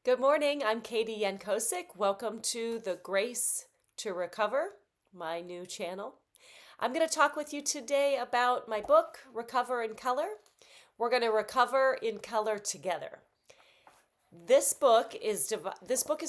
Good morning. I'm Katie Yankosik. Welcome to the Grace to Recover, my new channel. I'm going to talk with you today about my book, Recover in Color. We're going to recover in color together. This book is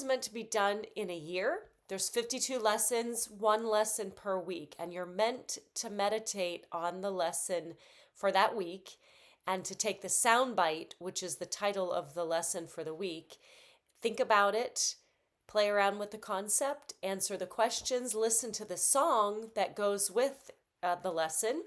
meant to be done in a year. There's 52 lessons, one lesson per week, and you're meant to meditate on the lesson for that week and to take the sound bite, which is the title of the lesson for the week. Think about it, play around with the concept, answer the questions, listen to the song that goes with the lesson,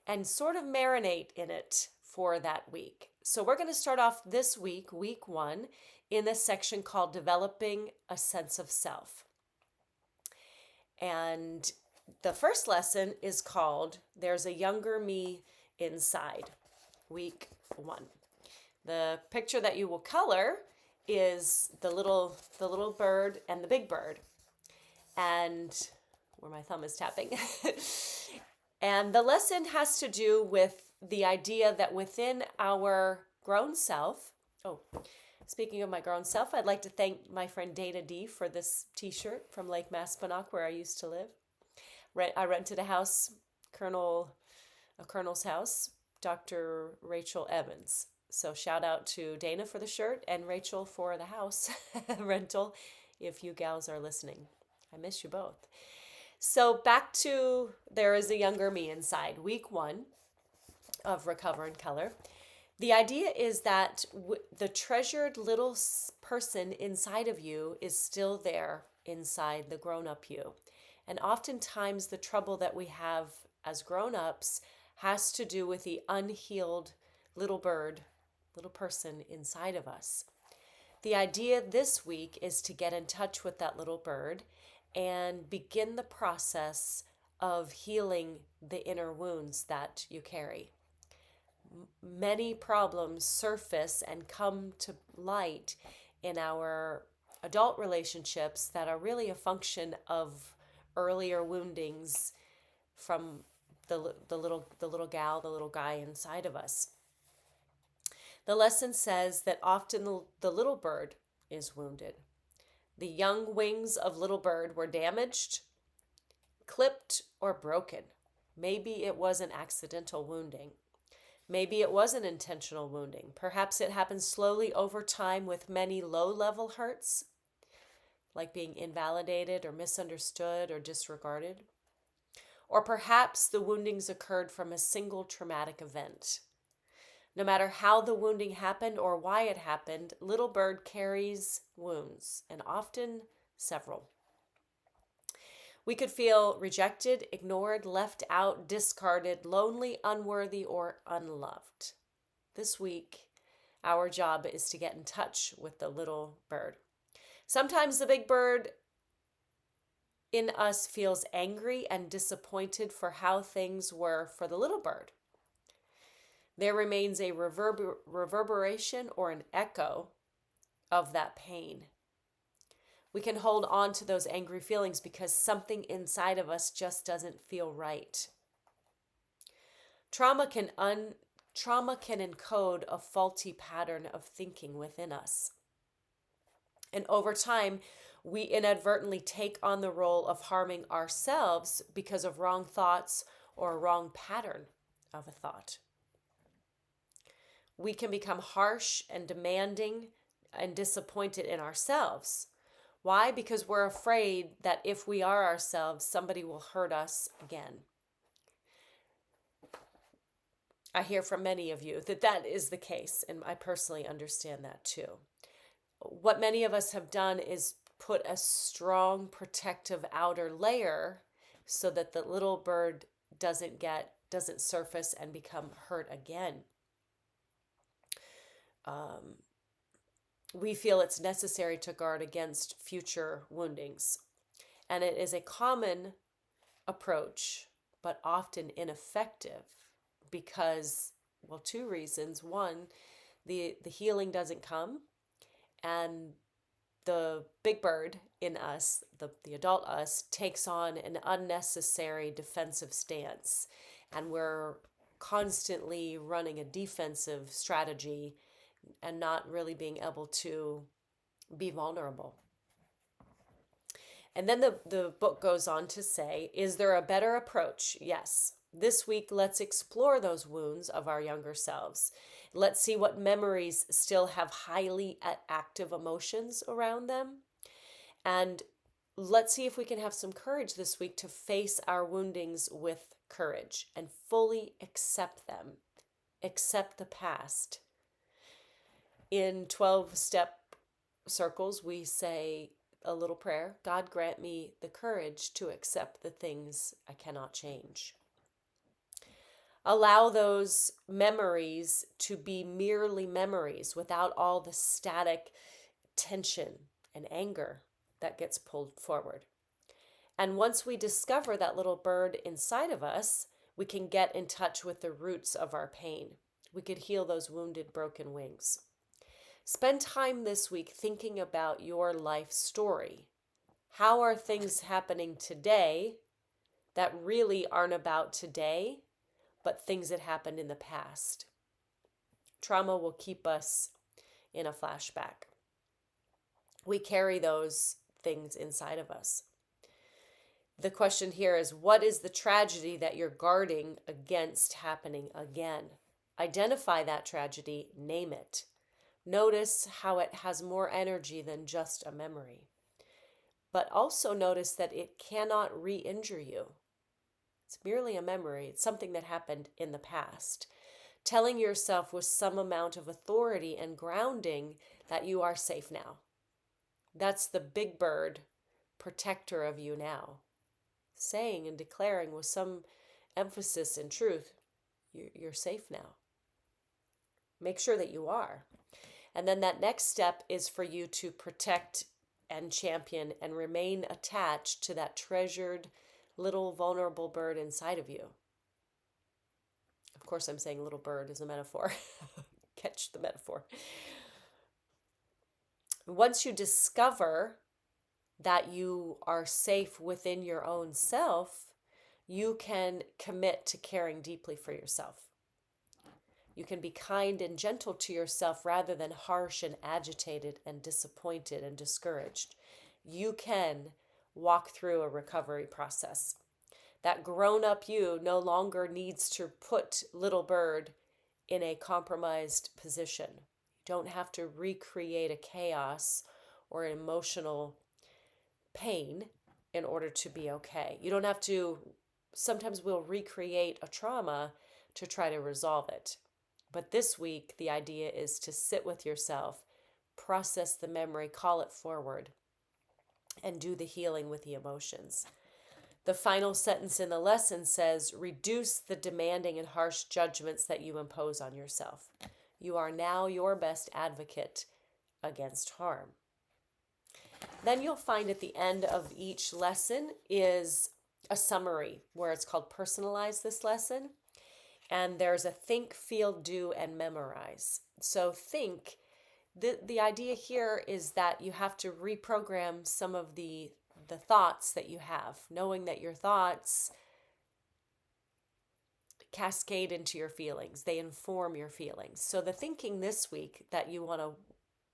and sort of marinate in it for that week. So, we're going to start off this week, week one, in this section called Developing a Sense of Self. And the first lesson is called There's a Younger Me Inside, week one. The picture that you will color is the little bird and the big bird, and where my thumb is tapping. And the lesson has to do with the idea that within our grown self. Oh, speaking of my grown self, I'd like to thank my friend Dana D for this t-shirt from Lake Maspinock, where I used to live. I rented a house, a colonel's house, Dr. Rachel Evans. So shout out to Dana for the shirt and Rachel for the house rental, if you gals are listening. I miss you both. So back to There is a Younger Me Inside, week one of Recover in Color. The idea is that the treasured little person inside of you is still there inside the grown-up you. And oftentimes the trouble that we have as grown-ups has to do with the unhealed little person inside of us. The idea this week is to get in touch with that little bird and begin the process of healing the inner wounds that you carry. Many problems surface and come to light in our adult relationships that are really a function of earlier woundings from the little gal, the little guy inside of us. The lesson says that often the little bird is wounded. The young wings of little bird were damaged, clipped, or broken. Maybe it was an accidental wounding. Maybe it was an intentional wounding. Perhaps it happens slowly over time with many low-level hurts, like being invalidated or misunderstood or disregarded. Or perhaps the woundings occurred from a single traumatic event. No matter how the wounding happened or why it happened, little bird carries wounds, and often several. We could feel rejected, ignored, left out, discarded, lonely, unworthy, or unloved. This week, our job is to get in touch with the little bird. Sometimes the big bird in us feels angry and disappointed for how things were for the little bird. There remains a reverberation or an echo of that pain. We can hold on to those angry feelings because something inside of us just doesn't feel right. Trauma can encode a faulty pattern of thinking within us. And over time, we inadvertently take on the role of harming ourselves because of wrong thoughts or a wrong pattern of a thought. We can become harsh and demanding and disappointed in ourselves. Why? Because we're afraid that if we are ourselves, somebody will hurt us again. I hear from many of you that that is the case, and I personally understand that too. What many of us have done is put a strong protective outer layer so that the little bird doesn't surface and become hurt again. We feel it's necessary to guard against future woundings. And it is a common approach, but often ineffective because, well, two reasons. One, the healing doesn't come, and the big bird in us, the adult us, takes on an unnecessary defensive stance. And we're constantly running a defensive strategy and not really being able to Be vulnerable. And then the book goes on to say, is there a better approach? Yes. This week, let's explore those wounds of our younger selves. Let's see what memories still have highly active emotions around them. And let's see if we can have some courage this week to face our woundings with courage and fully accept them, accept the past. In 12-step circles, we say a little prayer: God, grant me the courage to accept the things I cannot change. Allow those memories to be merely memories without all the static tension and anger that gets pulled forward. And once we discover that little bird inside of us, we can get in touch with the roots of our pain. We could heal those wounded, broken wings. Spend time this week thinking about your life story. How are things happening today that really aren't about today, but things that happened in the past? Trauma will keep us in a flashback. We carry those things inside of us. The question here is, what is the tragedy that you're guarding against happening again? Identify that tragedy, name it. Notice how it has more energy than just a memory. But also notice that it cannot re-injure you. It's merely a memory. It's something that happened in the past. Telling yourself with some amount of authority and grounding that you are safe now. That's the big bird protector of you now. Saying and declaring with some emphasis and truth, you're safe now. Make sure that you are. And then that next step is for you to protect and champion and remain attached to that treasured little vulnerable bird inside of you. Of course, I'm saying little bird is a metaphor. Catch the metaphor. Once you discover that you are safe within your own self, you can commit to caring deeply for yourself. You can be kind and gentle to yourself rather than harsh and agitated and disappointed and discouraged. You can walk through a recovery process. That grown-up you no longer needs to put little bird in a compromised position. You don't have to recreate a chaos or an emotional pain in order to be okay. You don't have to, sometimes we'll recreate a trauma to try to resolve it. But this week, the idea is to sit with yourself, process the memory, call it forward, and do the healing with the emotions. The final sentence in the lesson says, reduce the demanding and harsh judgments that you impose on yourself. You are now your best advocate against harm. Then you'll find at the end of each lesson is a summary where it's called Personalize This Lesson. And there's a think, feel, do, and memorize. So think, the idea here is that you have to reprogram some of the thoughts that you have, knowing that your thoughts cascade into your feelings. They inform your feelings. So the thinking this week that you want to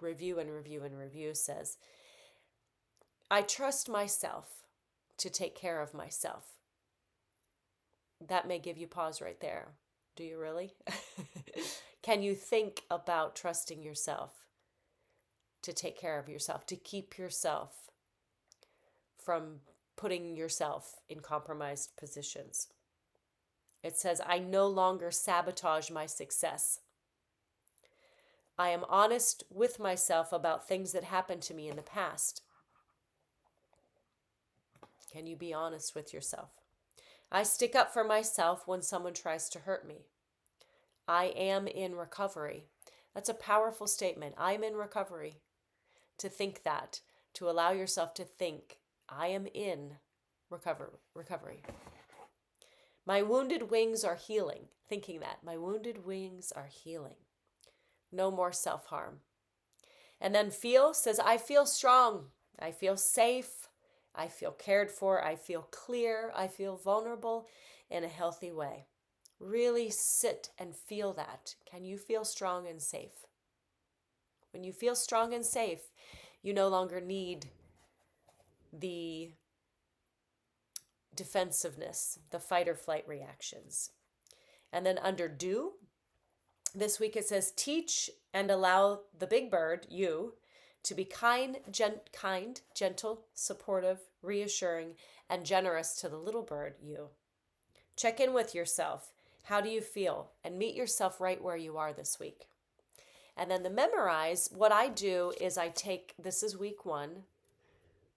review and review and review says, I trust myself to take care of myself. That may give you pause right there. Do you really? Can you think about trusting yourself to take care of yourself, to keep yourself from putting yourself in compromised positions? It says, I no longer sabotage my success. I am honest with myself about things that happened to me in the past. Can you be honest with yourself? I stick up for myself when someone tries to hurt me. I am in recovery. That's a powerful statement. I'm in recovery. To think that, to allow yourself to think, I am in recovery. My wounded wings are healing. Thinking that, my wounded wings are healing. No more self-harm. And then feel says, I feel strong. I feel safe. I feel cared for. I feel clear. I feel vulnerable in a healthy way. Really sit and feel that. Can you feel strong and safe? When you feel strong and safe, You no longer need the defensiveness, the fight or flight reactions. And then under do, this week it says, teach and allow the big bird, you, to be kind, gentle, supportive, reassuring, and generous to the little bird, you. Check in with yourself. How do you feel? And meet yourself right where you are this week. And then the memorize, what I do is this is week 1.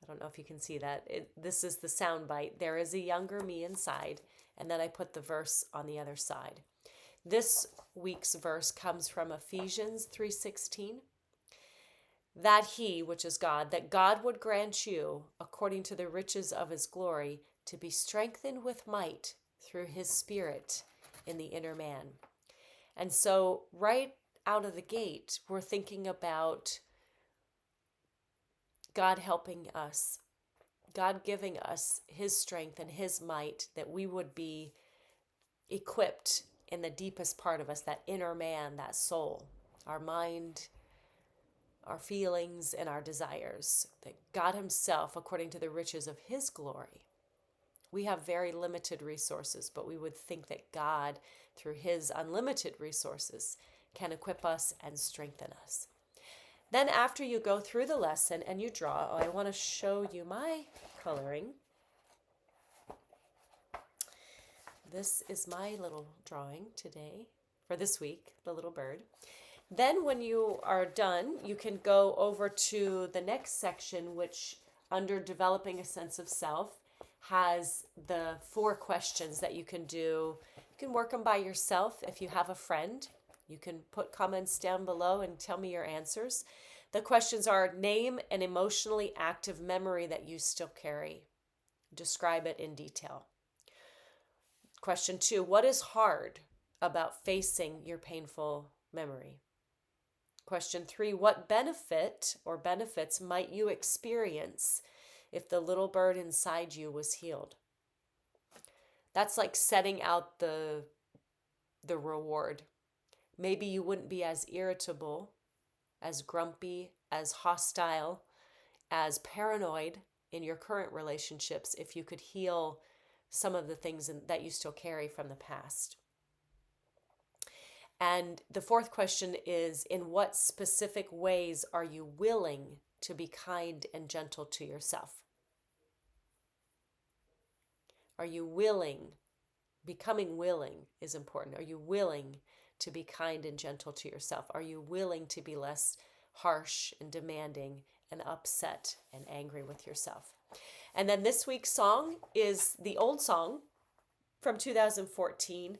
I don't know if you can see that. This is the sound bite. There is a younger me inside. And then I put the verse on the other side. This week's verse comes from Ephesians 3:16. That he, which is God, that God would grant you, according to the riches of his glory, to be strengthened with might through his Spirit in the inner man. And so right out of the gate, we're thinking about God helping us, God giving us his strength and his might, that we would be equipped in the deepest part of us, that inner man, that soul, our mind, our feelings, and our desires, that God himself, according to the riches of his glory, we have very limited resources, but we would think that God, through his unlimited resources, can equip us and strengthen us. Then after you go through the lesson and you draw, I want to show you my coloring. This is my little drawing today, for this week, the little bird. Then when you are done, you can go over to the next section, which under developing a sense of self has the 4 questions that you can do. You can work them by yourself. If you have a friend, you can put comments down below and tell me your answers. The questions are: name an emotionally active memory that you still carry. Describe it in detail. Question 2, what is hard about facing your painful memory? Question 3, what benefit or benefits might you experience if the little bird inside you was healed? That's like setting out the reward. Maybe you wouldn't be as irritable, as grumpy, as hostile, as paranoid in your current relationships if you could heal some of the things that you still carry from the past. And the 4th question is, in what specific ways are you willing to be kind and gentle to yourself? Are you willing? Becoming willing is important. Are you willing to be kind and gentle to yourself? Are you willing to be less harsh and demanding and upset and angry with yourself? And then this week's song is the old song from 2014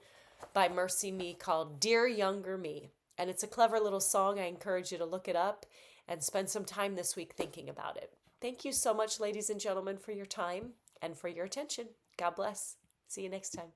by Mercy Me called Dear Younger Me. And it's a clever little song. I encourage you to look it up and spend some time this week thinking about it. Thank you so much, ladies and gentlemen, for your time and for your attention. God bless. See you next time.